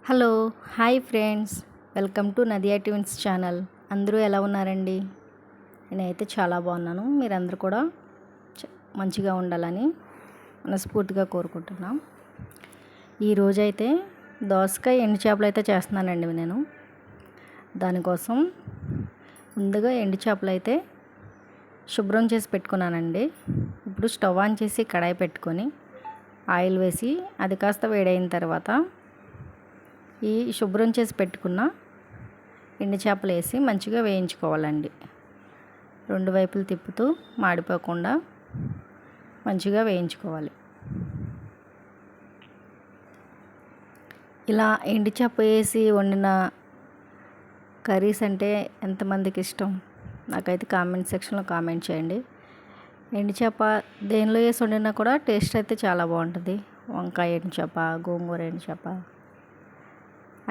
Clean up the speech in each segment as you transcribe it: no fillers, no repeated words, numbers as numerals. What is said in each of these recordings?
Hello hi friends, welcome to Nadiya twins channel. అందరూ ఎలా ఉన్నారండి? నేనైతే చాలా బాగున్నాను. మీరందరూ కూడా మంచిగా ఉండాలని మనస్ఫూర్తిగా కోరుకుంటున్నాం. ఈరోజైతే దోసకాయ ఎండు చేపలు అయితే చేస్తున్నానండి నేను. దానికోసం ముందుగా ఎండు చేపలు అయితే శుభ్రం చేసి పెట్టుకున్నానండి. ఇప్పుడు స్టవ్ ఆన్ చేసి కడాయి పెట్టుకొని ఆయిల్ వేసి అది కాస్త వేడైన తర్వాత ఈ శుభ్రం చేసి పెట్టుకున్న ఎండు చేపలు వేసి మంచిగా వేయించుకోవాలండి. రెండు వైపులు తిప్పుతూ మాడిపోకుండా మంచిగా వేయించుకోవాలి. ఇలా ఎండు చేప వేసి వండిన కర్రీస్ అంటే ఎంతమందికి ఇష్టం? నాకైతే కామెంట్ సెక్షన్లో కామెంట్ చేయండి. ఎండు చేప దేనిలో వేసి వండినా కూడా టేస్ట్ అయితే చాలా బాగుంటుంది. వంకాయ ఎండు చేప, గోంగూర ఎండు చేప,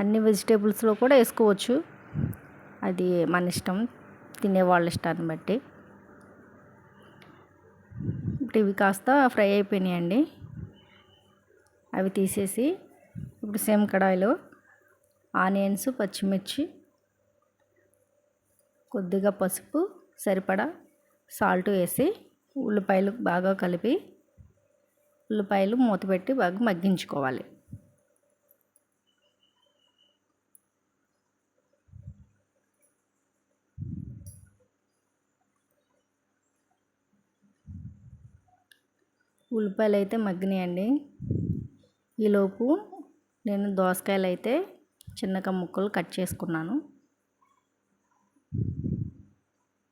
అన్ని వెజిటేబుల్స్లో కూడా వేసుకోవచ్చు. అది మన ఇష్టం, తినేవాళ్ళ ఇష్టాన్ని బట్టి. ఇప్పుడు ఇవి కాస్త ఫ్రై అయిపోయినాయండి. అవి తీసేసి ఇప్పుడు సేమ్ కడాయిలో ఆనియన్స్, పచ్చిమిర్చి, కొద్దిగా పసుపు, సరిపడా సాల్ట్ వేసి ఉల్లిపాయలు బాగా కలిపి ఉల్లిపాయలు మూత పెట్టి బాగా మగ్గించుకోవాలి. ఉల్లిపాయలు అయితే మగ్గినాయండి. ఈలోపు నేను దోసకాయలు అయితే చిన్నగా ముక్కలు కట్ చేసుకున్నాను.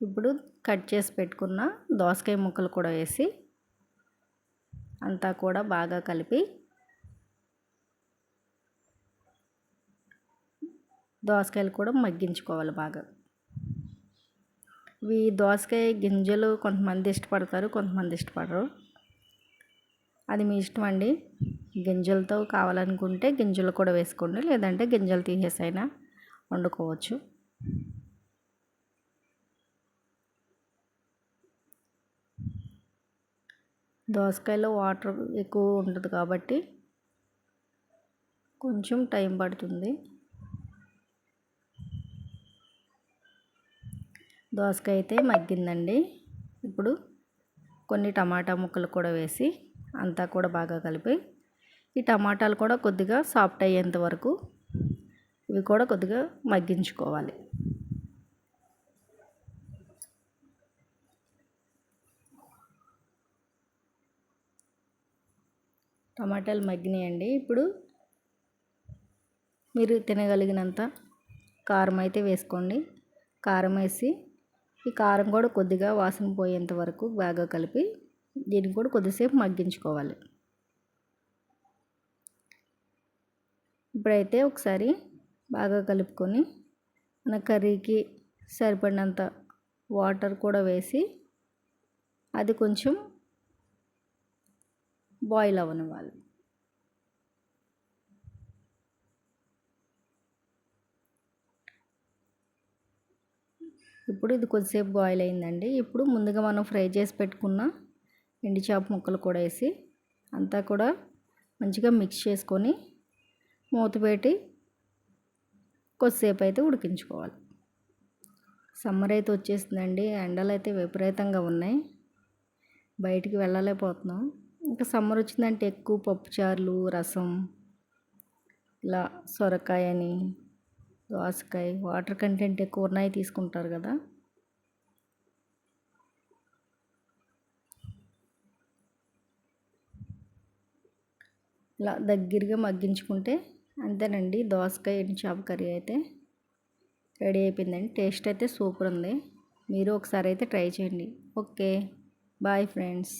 ఇప్పుడు కట్ చేసి పెట్టుకున్న దోసకాయ ముక్కలు కూడా వేసి అంతా కూడా బాగా కలిపి దోసకాయలు కూడా మగ్గించుకోవాలి బాగా. ఇవి దోసకాయ గింజలు కొంతమంది ఇష్టపడతారు, కొంతమంది ఇష్టపడరు. అది మీ ఇష్టం అండి. గింజలతో కావాలనుకుంటే గింజలు కూడా వేసుకోండి, లేదంటే గింజలు తీసేసైనా వండుకోవచ్చు. దోసకాయలో వాటర్ ఎక్కువ ఉంటుంది కాబట్టి కొంచెం టైం పడుతుంది. దోసకాయ అయితే మగ్గిందండి. ఇప్పుడు కొన్ని టమాటా ముక్కలు కూడా వేసి అంతా కూడా బాగా కలిపి ఈ టమాటాలు కూడా కొద్దిగా సాఫ్ట్ అయ్యేంత వరకు ఇవి కూడా కొద్దిగా మగ్గించుకోవాలి. టమాటాలు మగ్గినాయండి. ఇప్పుడు మీరు తినగలిగినంత కారం అయితే వేసుకోండి. కారం వేసి ఈ కారం కూడా కొద్దిగా వాసన పోయేంత వరకు బాగా కలిపి దీన్ని కూడా కొద్దిసేపు మగ్గించుకోవాలి. ఇప్పుడైతే ఒకసారి బాగా కలుపుకొని మన కర్రీకి సరిపడినంత వాటర్ కూడా వేసి అది కొంచెం బాయిల్ అవ్వనివ్వాలి. ఇప్పుడు ఇది కొద్దిసేపు బాయిల్ అయిందండి. ఇప్పుడు ముందుగా మనం ఫ్రై చేసి పెట్టుకున్న ఎండు చేప ముక్కలు కూడా వేసి అంతా కూడా మంచిగా మిక్స్ చేసుకొని మూత పెట్టి కొద్దిసేపు అయితే ఉడికించుకోవాలి. సమ్మర్ అయితే వచ్చేసిందండి. ఎండలు అయితే విపరీతంగా ఉన్నాయి. బయటికి వెళ్ళలేకపోతున్నాం. ఇంకా సమ్మర్ వచ్చిందంటే ఎక్కువ పప్పుచారులు, రసం, ఇలా సొరకాయని, దోసకాయ వాటర్ కంటెంట్ ఎక్కువ ఉన్నాయి తీసుకుంటారు కదా. ఇలా దగ్గరగా మగ్గించుకుంటే అంతేనండి, దోసకాయ ఎండు చేప కర్రీ అయితే రెడీ అయిపోయిందండి. టేస్ట్ అయితే సూపర్ ఉంది. మీరు ఒకసారి అయితే ట్రై చేయండి. Okay, bye friends.